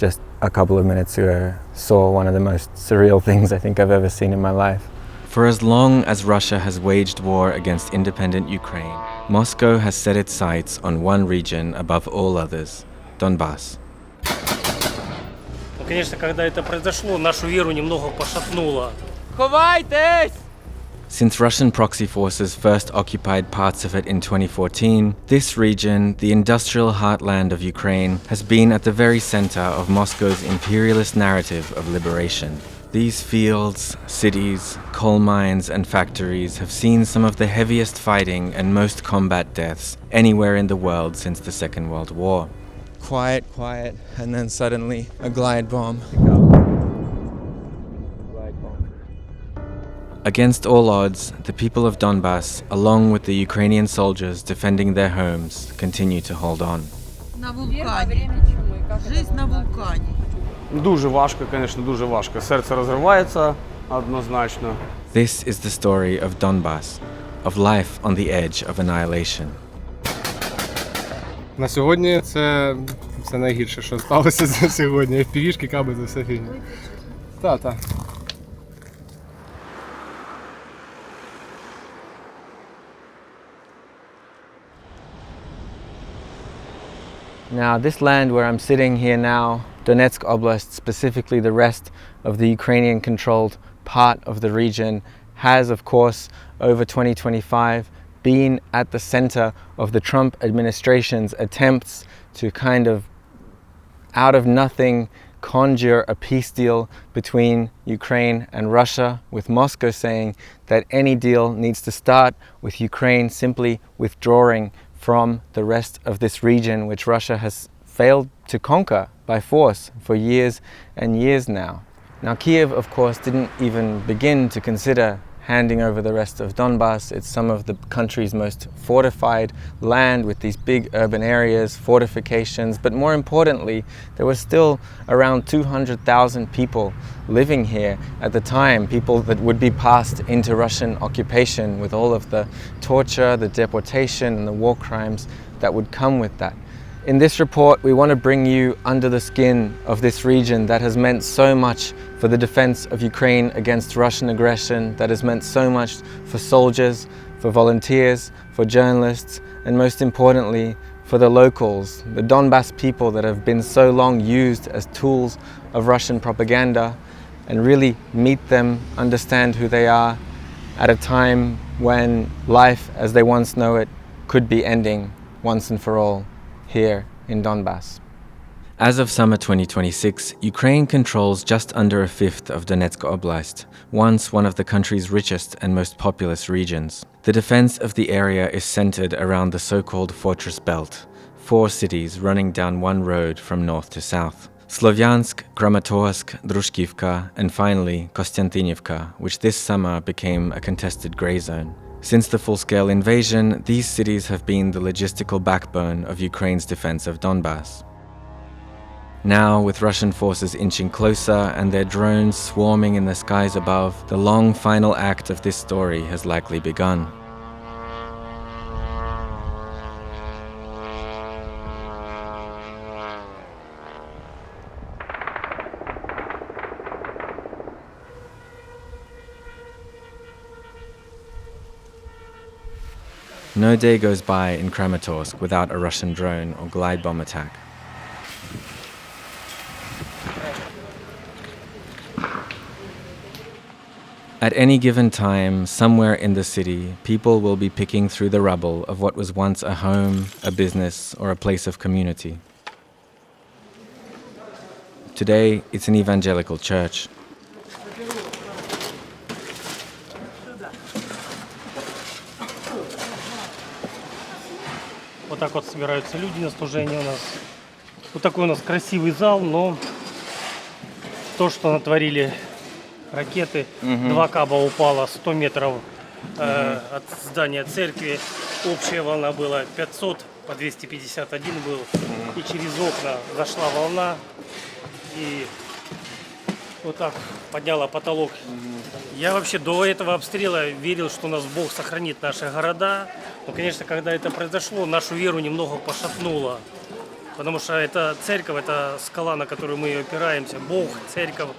just a couple of minutes ago, saw one of the most surreal things I think I've ever seen in my life. For as long as Russia has waged war against independent Ukraine, Moscow has set its sights on one region above all others, Donbas. Конечно, когда это произошло, нашу веру немного пошатнуло. Since Russian proxy forces first occupied parts of it in 2014, this region, the industrial heartland of Ukraine, has been at the very center of Moscow's imperialist narrative of liberation. These fields, cities, coal mines and factories have seen some of the heaviest fighting and most combat deaths anywhere in the world since the Second World War. Quiet, and then suddenly a glide bomb. Against all odds, the people of Donbas, along with the Ukrainian soldiers defending their homes, continue to hold on. На вулкані. Жизнь на вулкані. Дуже важко, звісно, дуже важко. Серце розривається однозначно. This is the story of Donbas, of life on the edge of annihilation. На сьогодні це найгірше, що сталося за сьогодні. FPV-шки, каби, це все фігня. Так. Now, this land where I'm sitting here now, Donetsk Oblast, specifically the rest of the Ukrainian-controlled part of the region, has, of course, over 2025, been at the center of the Trump administration's attempts to kind of, out of nothing, conjure a peace deal between Ukraine and Russia, with Moscow saying that any deal needs to start with Ukraine simply withdrawing from the rest of this region, which Russia has failed to conquer by force for years and years now. Now, Kyiv, of course, didn't even begin to consider handing over the rest of Donbas. It's some of the country's most fortified land with these big urban areas, fortifications, but more importantly, there was still around 200,000 people living here at the time, people that would be passed into Russian occupation with all of the torture, the deportation, and the war crimes that would come with that. In this report, we want to bring you under the skin of this region that has meant so much for the defense of Ukraine against Russian aggression, that has meant so much for soldiers, for volunteers, for journalists, and most importantly, for the locals, the Donbas people that have been so long used as tools of Russian propaganda, and really meet them, understand who they are at a time when life as they once know it could be ending once and for all here in Donbas. As of summer 2026, Ukraine controls just under a fifth of Donetsk Oblast, once one of the country's richest and most populous regions. The defense of the area is centered around the so-called Fortress Belt, 4 cities running down one road from north to south. Sloviansk, Kramatorsk, Druzhkivka, and finally Kostiantynivka, which this summer became a contested grey zone. Since the full-scale invasion, these cities have been the logistical backbone of Ukraine's defense of Donbas. Now, with Russian forces inching closer and their drones swarming in the skies above, the long final act of this story has likely begun. No day goes by in Kramatorsk without a Russian drone or glide bomb attack. At any given time, somewhere in the city, people will be picking through the rubble of what was once a home, a business, or a place of community. Today, it's an evangelical church. Вот так вот собираются люди на служение у нас. Вот такой у нас красивый зал, но то, что натворили ракеты, 2 каба упало 100 метров от здания церкви. Общая волна была 500, по 251 был. И через окна зашла волна и вот так подняла потолок. Я вообще до этого обстрела верил, что нас Бог сохранит наши города. Но, конечно, когда это произошло, нашу веру немного пошатнуло. Потому что это церковь, это скала, на которую мы опираемся. Бог, церковь,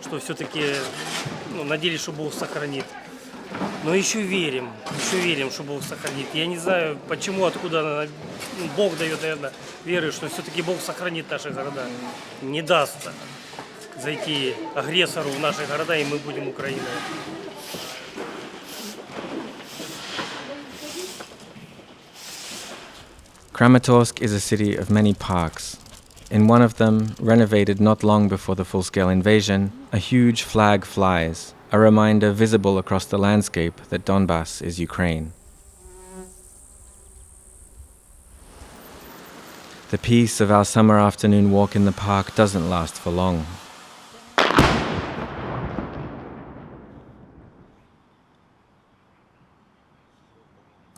что все-таки надеялись, что Бог сохранит. Но еще верим, что Бог сохранит. Я не знаю, почему, откуда Бог дает, наверное, веры, что все-таки Бог сохранит наши города. Не даст зайти агрессору в наши города, и мы будем Украиной. Kramatorsk is a city of many parks. In one of them, renovated not long before the full-scale invasion, a huge flag flies, a reminder visible across the landscape that Donbas is Ukraine. The peace of our summer afternoon walk in the park doesn't last for long.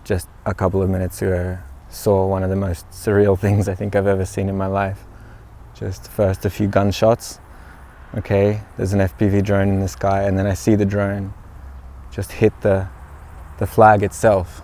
Just a couple of minutes ago, saw one of the most surreal things I think I've ever seen in my life. Just first a few gunshots. Okay, there's an FPV drone in the sky, and then I see the drone just hit the flag itself,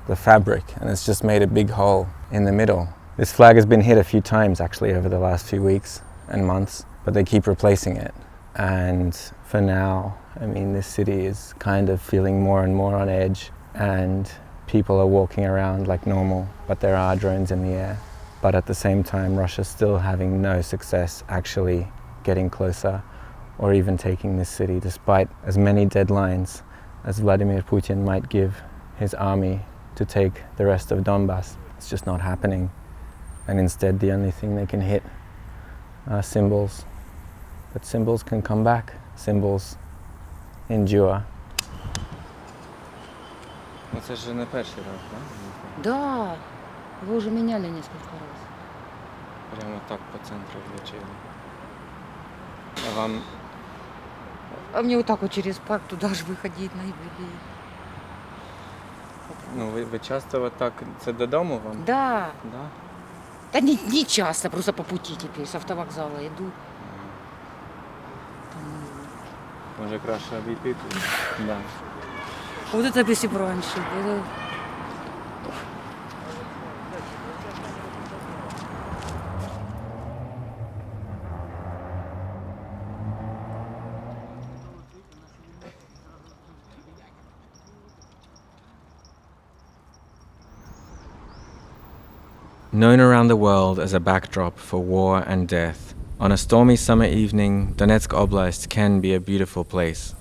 the fabric, and it's just made a big hole in the middle. This flag has been hit a few times actually over the last few weeks and months, but they keep replacing it. And for now, I mean, this city is kind of feeling more and more on edge, and people are walking around like normal, but there are drones in the air. But at the same time, Russia's still having no success actually getting closer or even taking this city, despite as many deadlines as Vladimir Putin might give his army to take the rest of Donbas. It's just not happening. And instead, the only thing they can hit are symbols. But symbols can come back. Symbols endure. Це ж не перший раз, так? Да, его уже меняли несколько раз. Прямо так по центру влучили. А вам А мне вот так вот через парк туда же выходить на юбилей. ви часто отак, це додому вам? Да. Да? Да не часто, просто по пути теперь, с автовокзала иду. Може краще обійти тут? Да. Вот это если бы раньше было. Known around the world as a backdrop for war and death, on a stormy summer evening, Donetsk Oblast can be a beautiful place.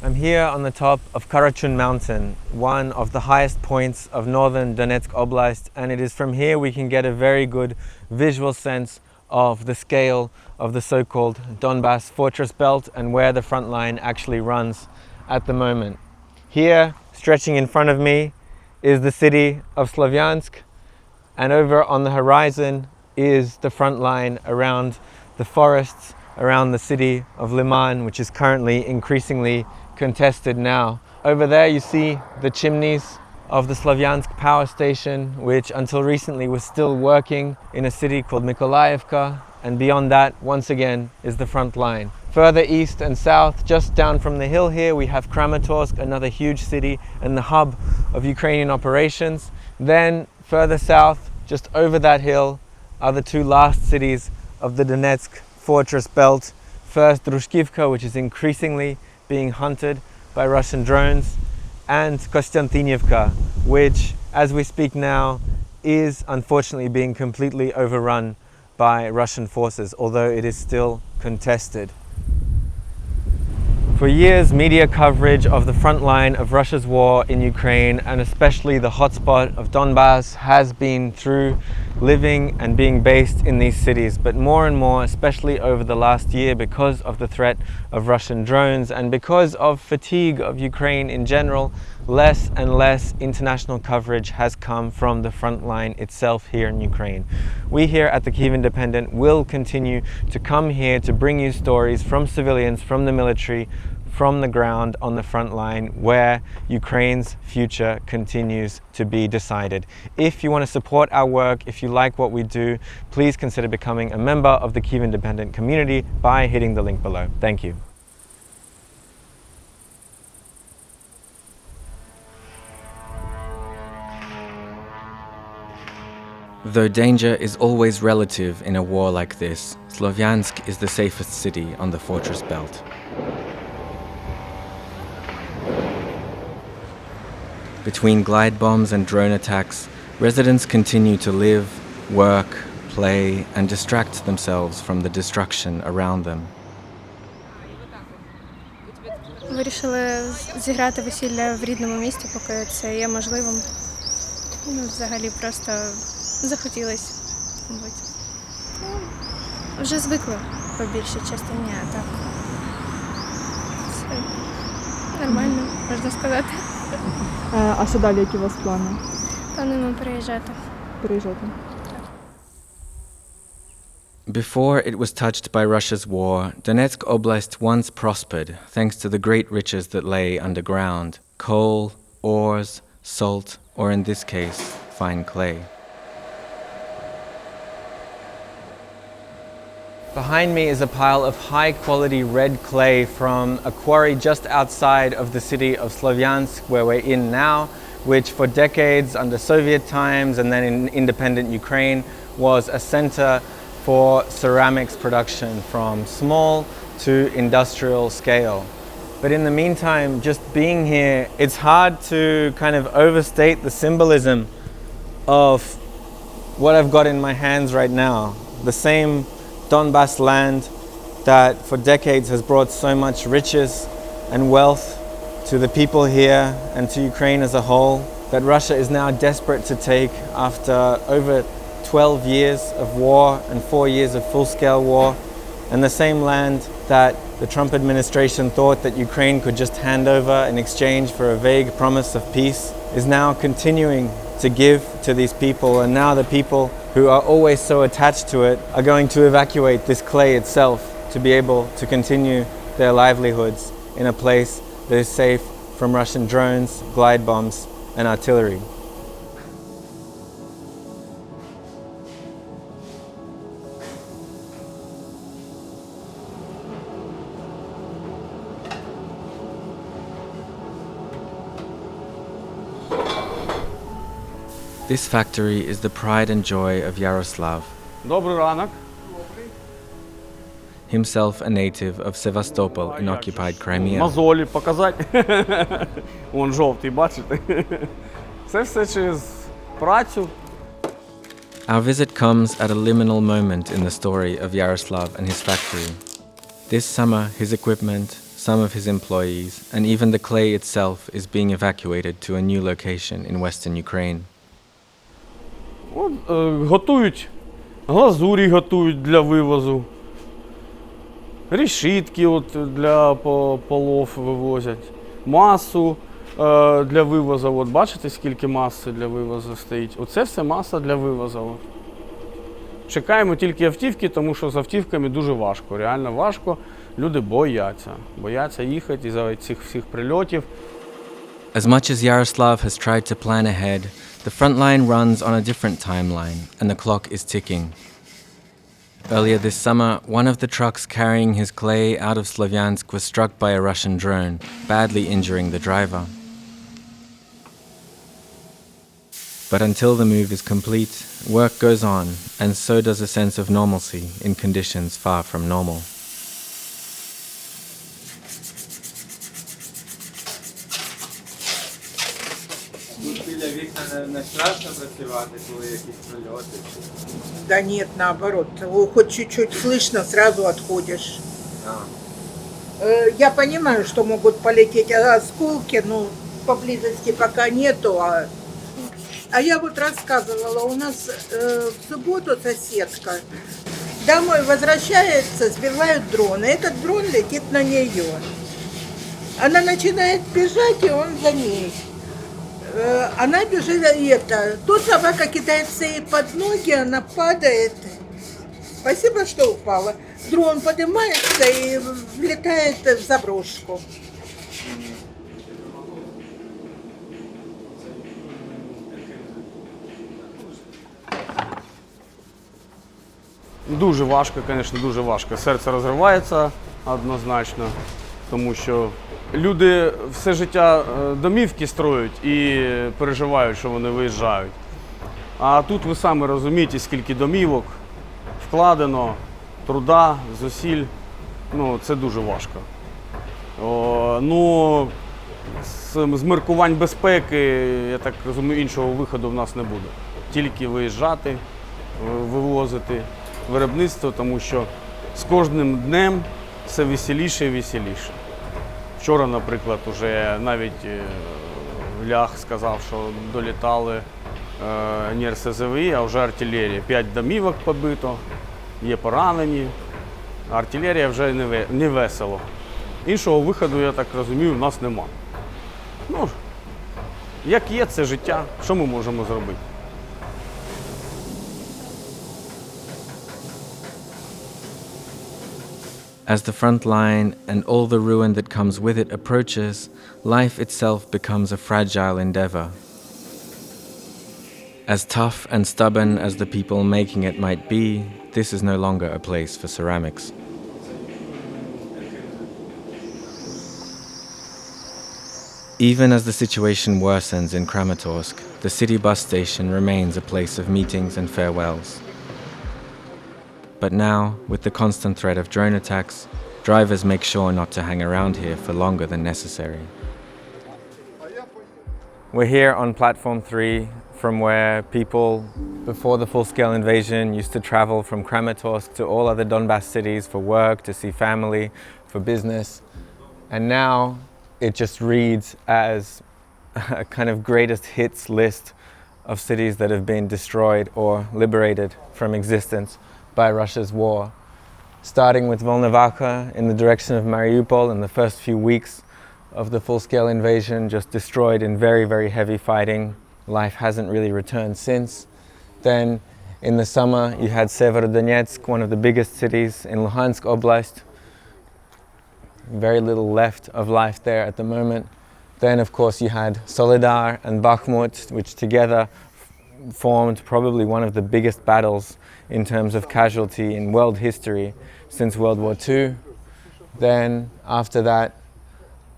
I'm here on the top of Karachun Mountain, one of the highest points of northern Donetsk Oblast, and it is from here we can get a very good visual sense of the scale of the so-called Donbas fortress belt and where the front line actually runs at the moment. Here, stretching in front of me, is the city of Sloviansk, and over on the horizon is the front line around the forests around the city of Liman, which is currently increasingly contested now. Over there you see the chimneys of the Sloviansk power station, which until recently was still working in a city called Mykolaiivka, and beyond that, once again, is the front line. Further east and south, just down from the hill here, we have Kramatorsk, another huge city and the hub of Ukrainian operations. Then further south, just over that hill, are the two last cities of the Donetsk fortress belt. First, Druzhkivka, which is increasingly being hunted by Russian drones, and Kostiantynivka, which, as we speak now, is unfortunately being completely overrun by Russian forces, although it is still contested. For years, media coverage of the front line of Russia's war in Ukraine, and especially the hotspot of Donbas, has been through living and being based in these cities. But more and more, especially over the last year, because of the threat of Russian drones and because of fatigue of Ukraine in general, less and less international coverage has come from the front line itself here in Ukraine. We here at the Kyiv Independent will continue to come here to bring you stories from civilians, from the military, from the ground on the front line where Ukraine's future continues to be decided. If you want to support our work, if you like what we do, please consider becoming a member of the Kyiv Independent community by hitting the link below. Thank you. Though danger is always relative in a war like this, Sloviansk is the safest city on the fortress belt. Between glide bombs and drone attacks, residents continue to live, work, play, and distract themselves from the destruction around them. Вирішили зіграти весілля в рідному місті, поки це є можливим. Взагалі просто захотілося, мабуть. Вже звикли по більшій частині, а так все нормально, можна сказати. А що далі, які у вас плани? Плануємо переїжджати. Переїжджати? Before it was touched by Russia's war, Donetsk Oblast once prospered thanks to the great riches that lay underground: coal, ores, salt, or in this case, fine clay. Behind me is a pile of high-quality red clay from a quarry just outside of the city of Sloviansk, where we're in now, which for decades under Soviet times and then in independent Ukraine was a center for ceramics production from small to industrial scale. But in the meantime, just being here, it's hard to kind of overstate the symbolism of what I've got in my hands right now. The same Donbas land that for decades has brought so much riches and wealth to the people here and to Ukraine as a whole, that Russia is now desperate to take after over 12 years of war and 4 years of full-scale war. And the same land that the Trump administration thought that Ukraine could just hand over in exchange for a vague promise of peace is now continuing to give to these people. And now the people who are always so attached to it are going to evacuate this clay itself to be able to continue their livelihoods in a place that is safe from Russian drones, glide bombs, and artillery. This factory is the pride and joy of Yaroslav, Добрий ранок. himself a native of Sevastopol in occupied Crimea. Мозолі показати. Вон жовтий, бачите? Це все через працю. Our visit comes at a liminal moment in the story of Yaroslav and his factory. This summer, his equipment, some of his employees, and even the clay itself is being evacuated to a new location in western Ukraine. От, готують, глазурі готують для вивозу. Решітки от для полов вивозять. Масу для вивозу. От бачите, скільки маси для вивозу стоїть? Оце все маса для вивозу. От. Чекаємо тільки автівки, тому що з автівками дуже важко, реально важко. Люди бояться їхати із-за цих всіх прильотів. As much as Yaroslav has tried to plan ahead, the front line runs on a different timeline, and the clock is ticking. Earlier this summer, one of the trucks carrying his clay out of Sloviansk was struck by a Russian drone, badly injuring the driver. But until the move is complete, work goes on, and so does a sense of normalcy in conditions far from normal. Не страшно працювати, коли якісь прильоти? Да нет, наоборот. Хоть чуть-чуть слышно, сразу отходишь. Я понимаю, что могут полететь осколки, но поблизости пока нету. А я вот рассказывала, у нас в субботу соседка домой возвращается, сбивают дрон. И этот дрон летит на нее. Она начинает бежать, и он за ней. Она бежит, тут собака кидается ей под ноги, она падает. Спасибо, что упала. Дрон поднимается и влетает в заброшку. Дуже важко, звісно, дуже важко. Серце розривається однозначно, тому що люди все життя домівки строять і переживають, що вони виїжджають. А тут ви самі розумієте, скільки домівок вкладено, труда, зусиль. Ну, це дуже важко. Ну, з міркувань безпеки, я так розумію, іншого виходу в нас не буде. Тільки виїжджати, вивозити виробництво, тому що з кожним днем все веселіше і веселіше. Вчора, наприклад, уже навіть Лях сказав, що долітали не РСЗВ, а вже артилерія. 5 домівок побито, є поранені. Артилерія вже не весело. Іншого виходу, я так розумію, у нас нема. Ну, як є, це життя. Що ми можемо зробити? As the front line and all the ruin that comes with it approaches, life itself becomes a fragile endeavor. As tough and stubborn as the people making it might be, this is no longer a place for ceramics. Even as the situation worsens in Kramatorsk, the city bus station remains a place of meetings and farewells. But now, with the constant threat of drone attacks, drivers make sure not to hang around here for longer than necessary. We're here on platform 3, from where people, before the full-scale invasion, used to travel from Kramatorsk to all other Donbas cities for work, to see family, for business. And now it just reads as a kind of greatest hits list of cities that have been destroyed or liberated from existence by Russia's war. Starting with Volnovakha in the direction of Mariupol in the first few weeks of the full-scale invasion, just destroyed in very, very heavy fighting. Life hasn't really returned since. Then in the summer you had Severodonetsk, one of the biggest cities in Donetsk Oblast. Very little left of life there at the moment. Then of course you had Soledar and Bakhmut, which together formed probably one of the biggest battles in terms of casualty in world history since World War II. Then after that,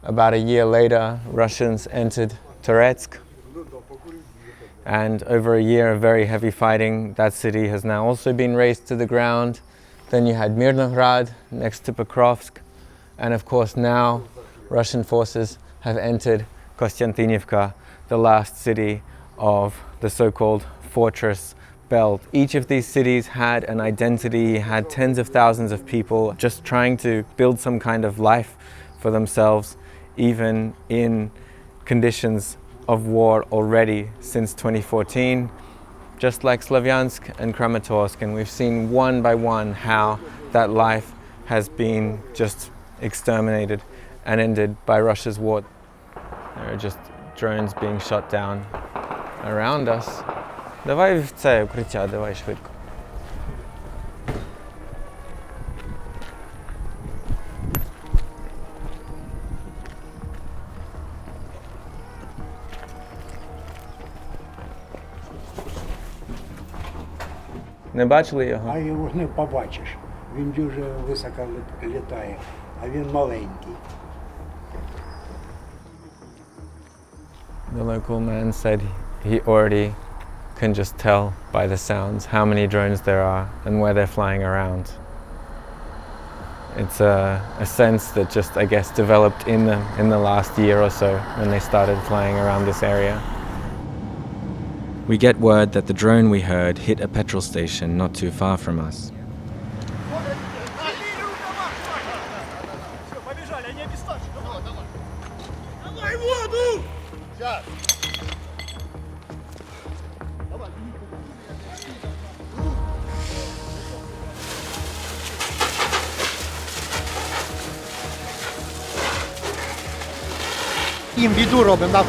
about a year later, Russians entered Donetsk. And over a year of very heavy fighting, that city has now also been razed to the ground. Then you had Mirnograd next to Pokrovsk. And of course now Russian forces have entered Kostiantynivka, the last city of the so-called fortress belt. Each of these cities had an identity, had tens of thousands of people just trying to build some kind of life for themselves, even in conditions of war already since 2014, just like Sloviansk and Kramatorsk. And we've seen one by one how that life has been just exterminated and ended by Russia's war. There are just drones being shot down around us. Давай в це укриття, давай швидко. Не бачили його? А його не побачиш. Він дуже високо літає, а він маленький. The local man said he already can just tell by the sounds how many drones there are and where they're flying around. It's a sense that just, I guess, developed in the last year or so when they started flying around this area. We get word that the drone we heard hit a petrol station not too far from us. Їм біду робимо, на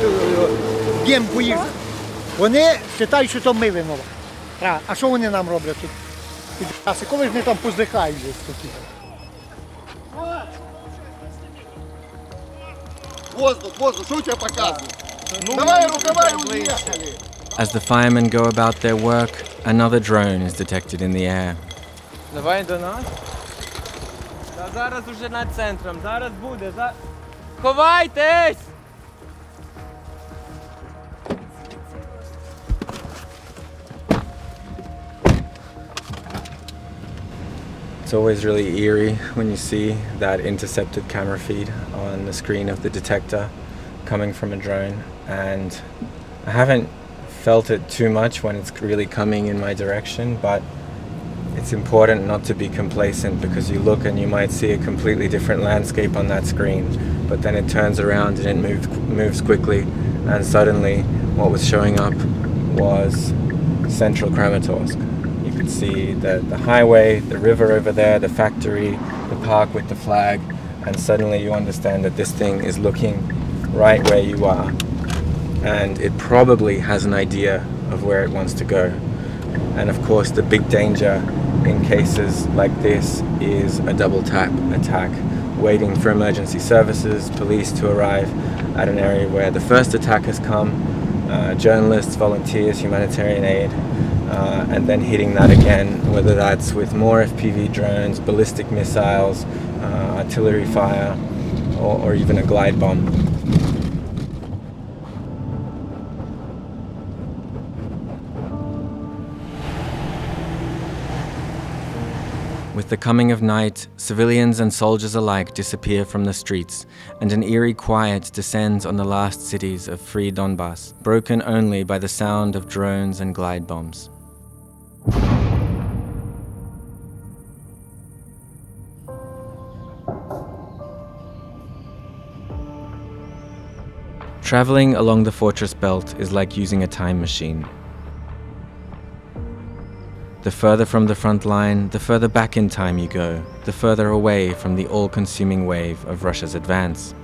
гемку їх. Вони вважають, що то ми винуваті. А що вони нам роблять тут? Коли ж вони там поздихають десь такі. Воздух, що у тебе показує? Давай, рукава і уїхали! As the firemen go about their work, another drone is detected in the air. Давай до нас. Та зараз уже над центром, зараз буде. Ховайтесь! It's always really eerie when you see that intercepted camera feed on the screen of the detector coming from a drone, and I haven't felt it too much when it's really coming in my direction, but it's important not to be complacent, because you look and you might see a completely different landscape on that screen, but then it turns around and it moves quickly, and suddenly what was showing up was central Kramatorsk. You could see the highway, the river over there, the factory, the park with the flag, and suddenly you understand that this thing is looking right where you are, and it probably has an idea of where it wants to go. And of course the big danger in cases like this is a double tap attack, waiting for emergency services, police to arrive at an area where the first attack has come, journalists, volunteers, humanitarian aid, and then hitting that again, whether that's with more FPV drones, ballistic missiles, artillery fire, or even a glide bomb. With the coming of night, civilians and soldiers alike disappear from the streets, and an eerie quiet descends on the last cities of free Donbas, broken only by the sound of drones and glide bombs. Traveling along the fortress belt is like using a time machine. The further from the front line, the further back in time you go, the further away from the all-consuming wave of Russia's advance.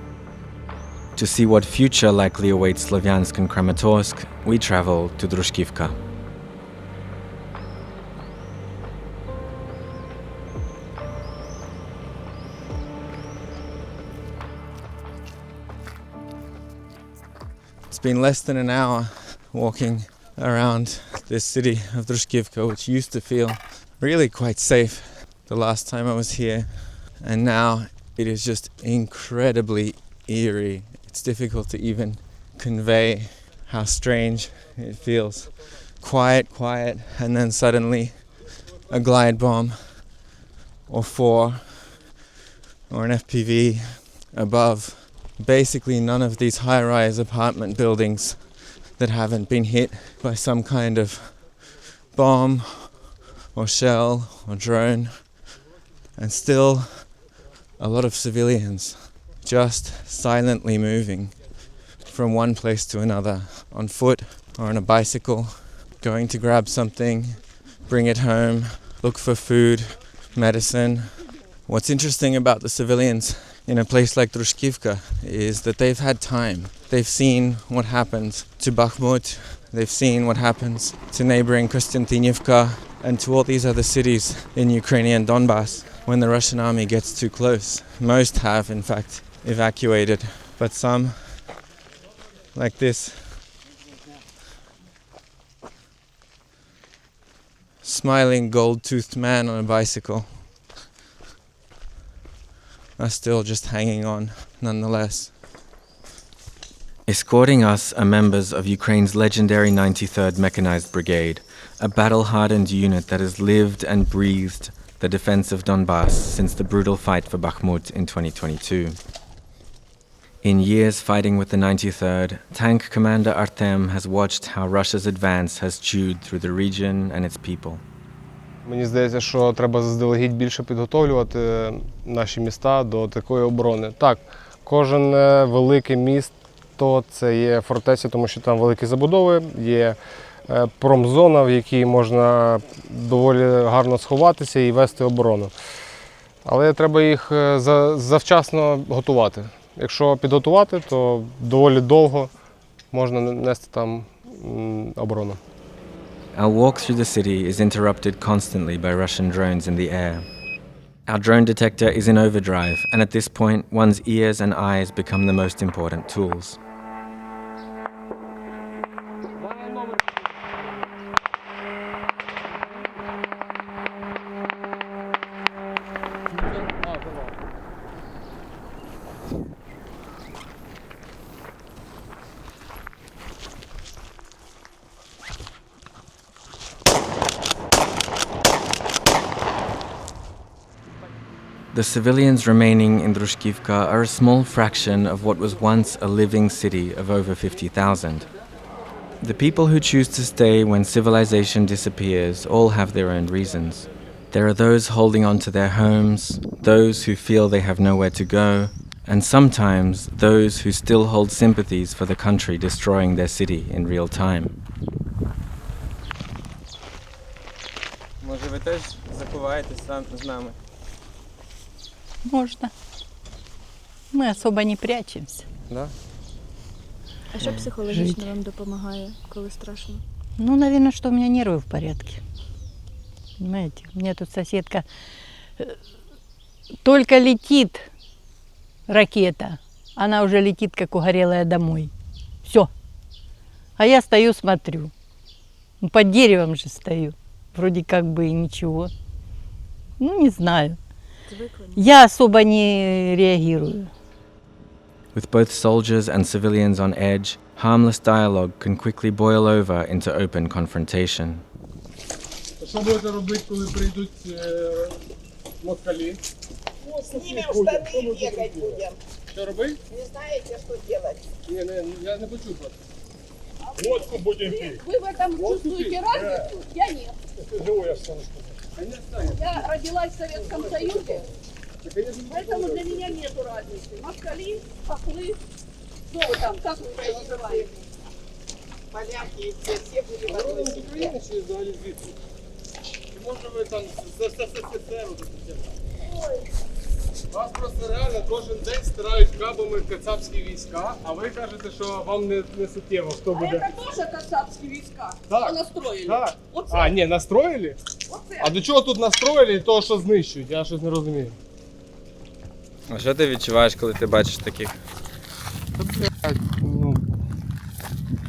To see what future likely awaits Sloviansk and Kramatorsk, we travel to Druzhkivka. It's been less than an hour walking around this city of Druzhkivka, which used to feel really quite safe the last time I was here, and now it is just incredibly eerie. It's difficult to even convey how strange it feels. Quiet, and then suddenly a glide bomb or four or an FPV above. Basically none of these high-rise apartment buildings that haven't been hit by some kind of bomb or shell or drone, and still a lot of civilians just silently moving from one place to another, on foot or on a bicycle, going to grab something, bring it home, look for food, medicine. What's interesting about the civilians in a place like Druzhkivka is that they've had time. They've seen what happens to Bakhmut, they've seen what happens to neighboring Kostiantynivka and to all these other cities in Ukrainian Donbas when the Russian army gets too close. Most have, in fact, evacuated, but some, like this smiling gold-toothed man on a bicycle, are still just hanging on nonetheless. Escorting us are members of Ukraine's legendary 93rd Mechanized Brigade, a battle-hardened unit that has lived and breathed the defense of Donbas since the brutal fight for Bakhmut in 2022. In years fighting with the 93rd, Tank Commander Artem has watched how Russia's advance has chewed through the region and its people. Мені здається, що треба заздалегідь більше підготовлювати наші міста до такої оборони. Так, кожен велике місто – це є фортеця, тому що там великі забудови, є промзона, в якій можна доволі гарно сховатися і вести оборону. Але треба їх завчасно готувати. Якщо підготувати, то доволі довго можна нести там оборону. Our walk through the city is interrupted constantly by Russian drones in the air. Our drone detector is in overdrive, and at this point, one's ears and eyes become the most important tools. the civilians remaining in Druzhkivka are a small fraction of what was once a living city of over 50,000. The people who choose to stay when civilization disappears all have their own reasons. There are those holding on to their homes, those who feel they have nowhere to go, and sometimes those who still hold sympathies for the country destroying their city in real time. Може, ви теж заховаєтесь з нами? Можно. Мы особо не прячемся. Да? А що психологічно вам допомагає, коли страшно? Ну, наверное, что у меня нервы в порядке. Понимаете, у меня тут соседка только летит ракета, она уже летит, как угорелая, домой. Все. А я стою, смотрю. Ну, под деревом же стою. Вроде как бы и ничего. Ну, не знаю. Я особо не реагирую. With both soldiers and civilians on edge, harmless dialogue can quickly boil over into open confrontation. Що будете робити, коли прийдуть москалі? Снимем штаны и бегать будем. Що робити? Не знаете, что делать? Ні, я не почув просто. Водку будем пить. Вы в этом чувствуете разницу? Я нет. Я родилась в Советском Союзе, поэтому для меня нету разницы. Москали, хохлы, что вы там, как вы называете? Поляки, все были в одной семье. Чи взагалі звідси? Чи може ви там з СССР? Вас просто реально кожен день стирають кабами кацапські війська, а ви кажете, що вам не суттєво, хто буде. Это тоже кацапские войска, Так, что настроили. так. Вот А, ні, настроїли? А до чого тут настроїли і того, що знищують? Я щось не розумію. А що ти відчуваєш, коли ти бачиш таких? Ну,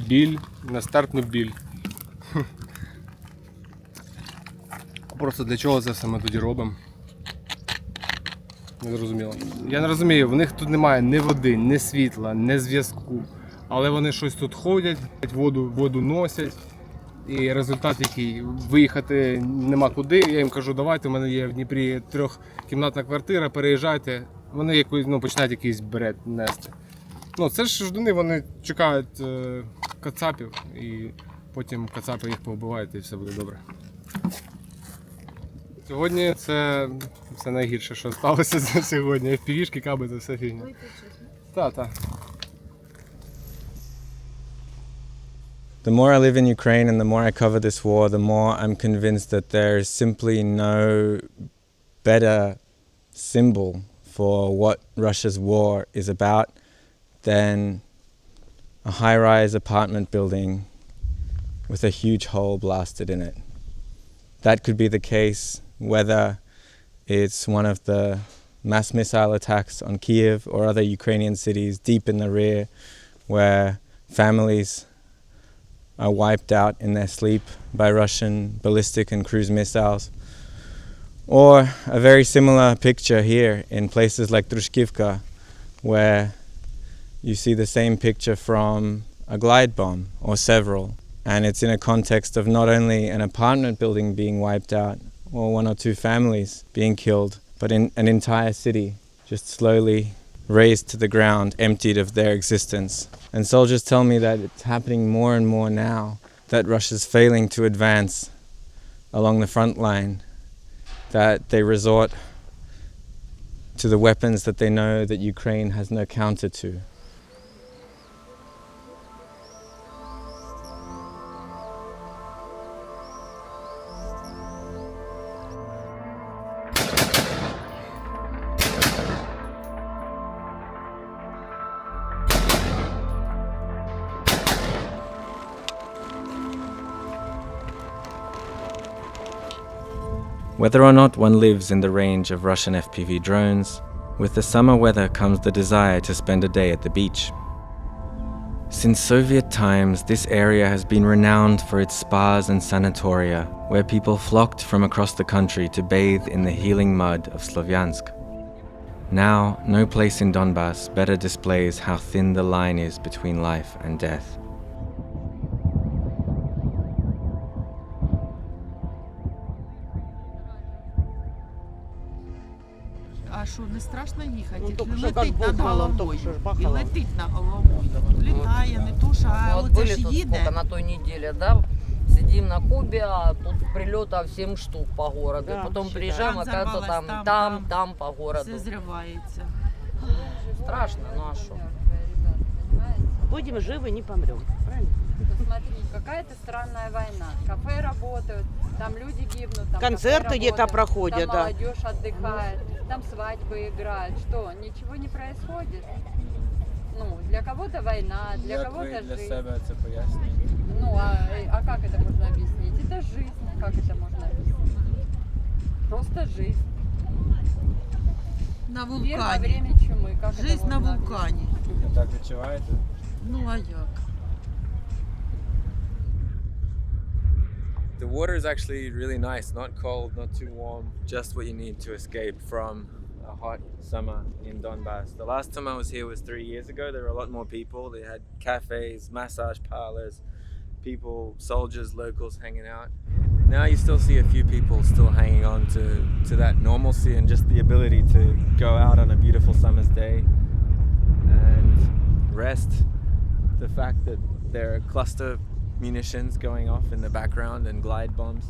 біль, нестерпну біль. Просто для чого це все ми тоді робимо? Не зрозуміло. Я не розумію, в них тут немає ні води, ні світла, ні зв'язку. Але вони щось тут ходять, воду носять. І результат який? Виїхати нема куди. Я їм кажу, давайте, у мене є в Дніпрі 3-кімнатна квартира, переїжджайте. Вони якось, починають якийсь бред нести. Це ж ждуни, вони чекають кацапів і потім кацапи їх повбивають і все буде добре. Сьогодні це найгірше, що сталося сьогодні. FPV-шки, каби, це все фігня. Так. The more I live in Ukraine and the more I cover this war, the more I'm convinced that there is simply no better symbol for what Russia's war is about than a high-rise apartment building with a huge hole blasted in it. That could be the case whether it's one of the mass missile attacks on Kyiv or other Ukrainian cities deep in the rear where families are wiped out in their sleep by Russian ballistic and cruise missiles. Or a very similar picture here in places like Druzhkivka, where you see the same picture from a glide bomb or several. And it's in a context of not only an apartment building being wiped out or 1 or 2 families being killed, but in an entire city just slowly razed to the ground, emptied of their existence. And soldiers tell me that it's happening more and more now, that Russia's failing to advance along the front line, that they resort to the weapons that they know that Ukraine has no counter to. Whether or not one lives in the range of Russian FPV drones, with the summer weather comes the desire to spend a day at the beach. Since Soviet times, this area has been renowned for its spas and sanatoria, where people flocked from across the country to bathe in the healing mud of Sloviansk. Now, no place in Donbas better displays how thin the line is between life and death. А що, не страшно їхати? Ну, тільки що як Летить над бухало, головою. тільки що ж І бахало. летить над головою. Літає, не то, що, а Вот оце были ж тут їде. сколько на той неделе, да? Сидим на Кубе, а тут прилетов 7 штук по городу. Да, Потом считай. приезжаем, Там оказывается, взорвалось, там по городу. Все зривається. Страшно, ну а что? Будем живы, не помрем. Правильно? Смотри, какая-то странная война. Кафе работают, там люди гибнут, там Концерты кафе где-то работают, проходят, там да. молодежь отдыхает, там свадьбы играют. Что, ничего не происходит? Ну, для кого-то война, для кого-то жизнь. це пояснюєте? Ну, а как это можно объяснить? Это жизнь. Как это можно объяснить? Просто жизнь. На Во вулкані. время чумы. Как это Жизнь на можно вулкані. Так відчуваєте? Ну, а як? The water is actually really nice, not cold, not too warm, just what you need to escape from a hot summer in Donbas. The last time I was here was 3 years ago. There were a lot more people. They had cafes, massage parlors, people, soldiers, locals hanging out. Now you still see a few people still hanging on to that normalcy and just the ability to go out on a beautiful summer's day and rest. The fact that there are cluster munitions going off in the background and glide bombs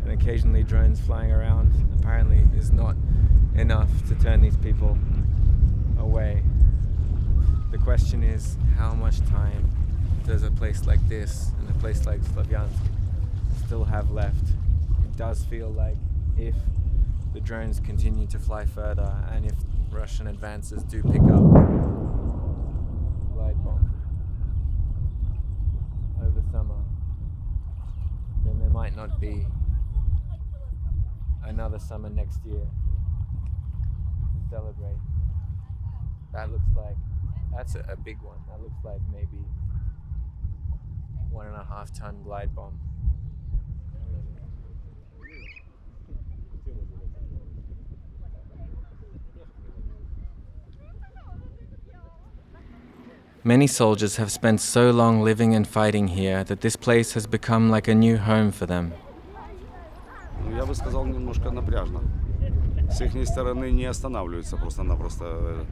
and occasionally drones flying around apparently is not enough to turn these people away. The question is, how much time does a place like this and a place like Sloviansk still have left? It does feel like if the drones continue to fly further and if Russian advances do pick up glide bomb over summer, then there might not be another summer next year to celebrate. That looks like, that's a big one. That looks like maybe 1.5 ton glide bomb. Many soldiers have spent so long living and fighting here that this place has become like a new home for them. Я бы сказал, немножко напряжно. С их стороны не останавливается просто-напросто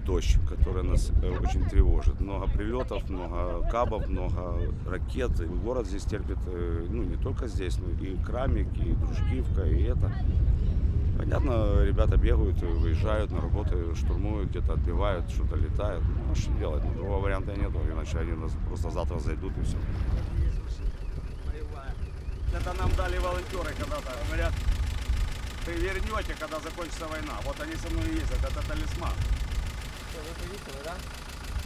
дождь, который нас очень тревожит. Много прилетов, много кабов, много ракет. И город здесь терпит, ну не только здесь, но и Крамик, и Дружкивка, и это. Понятно, ребята бегают, выезжают на работу, штурмуют, где-то отбивают, что-то летает. Ну, а что делать? Другого варианта нету, иначе они нас просто завтра зайдут и все. Это нам дали волонтеры когда-то. Говорят, ты вернете, когда закончится война. Вот они со мной и ездят, это талисман. Что, вы повесили, да?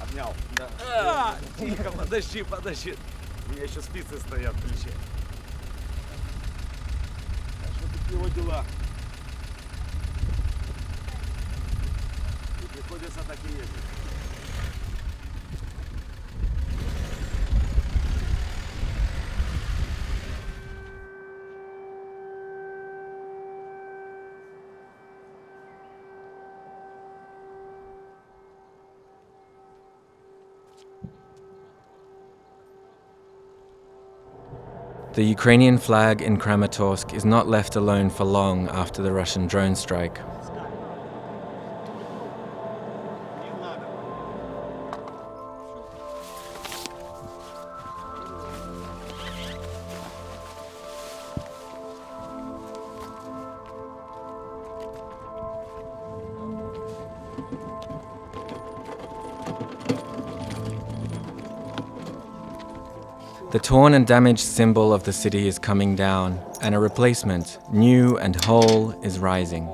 Обнял. Да. Тихо, подожди. У меня еще спицы стоят в плече. Так что такие вот дела. И приходится так и ездить. The Ukrainian flag in Kramatorsk is not left alone for long after the Russian drone strike. The torn and damaged symbol of the city is coming down, and a replacement, new and whole, is rising.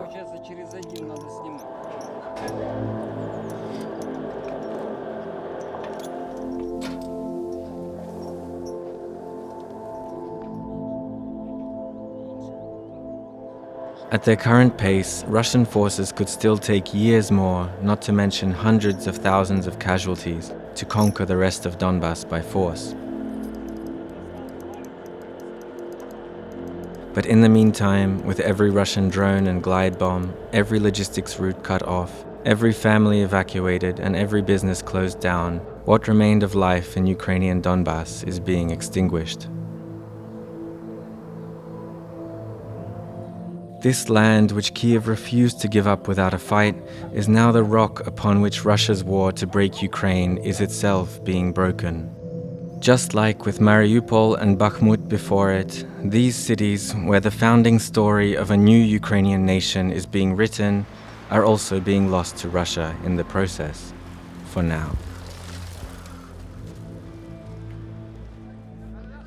At their current pace, Russian forces could still take years more, not to mention hundreds of thousands of casualties, to conquer the rest of Donbas by force. But in the meantime, with every Russian drone and glide bomb, every logistics route cut off, every family evacuated, and every business closed down, what remained of life in Ukrainian Donbas is being extinguished. This land, which Kyiv refused to give up without a fight, is now the rock upon which Russia's war to break Ukraine is itself being broken. Just like with Mariupol and Bakhmut before it, these cities, where the founding story of a new Ukrainian nation is being written, are also being lost to Russia in the process, for now.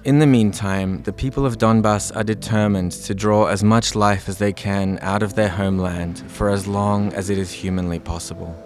In the meantime, the people of Donbas are determined to draw as much life as they can out of their homeland for as long as it is humanly possible.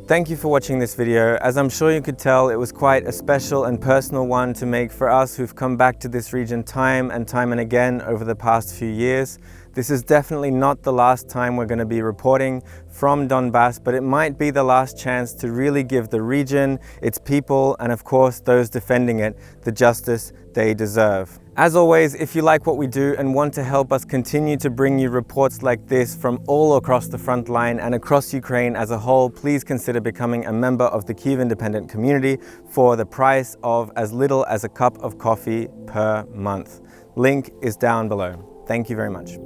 Thank you for watching this video. As I'm sure you could tell, it was quite a special and personal one to make for us who've come back to this region time and again over the past few years. This is definitely not the last time we're going to be reporting from Donbas, but it might be the last chance to really give the region, its people, and of course those defending it, the justice they deserve. As always, if you like what we do and want to help us continue to bring you reports like this from all across the front line and across Ukraine as a whole, please consider becoming a member of the Kyiv Independent community for the price of as little as a cup of coffee per month. Link is down below. Thank you very much.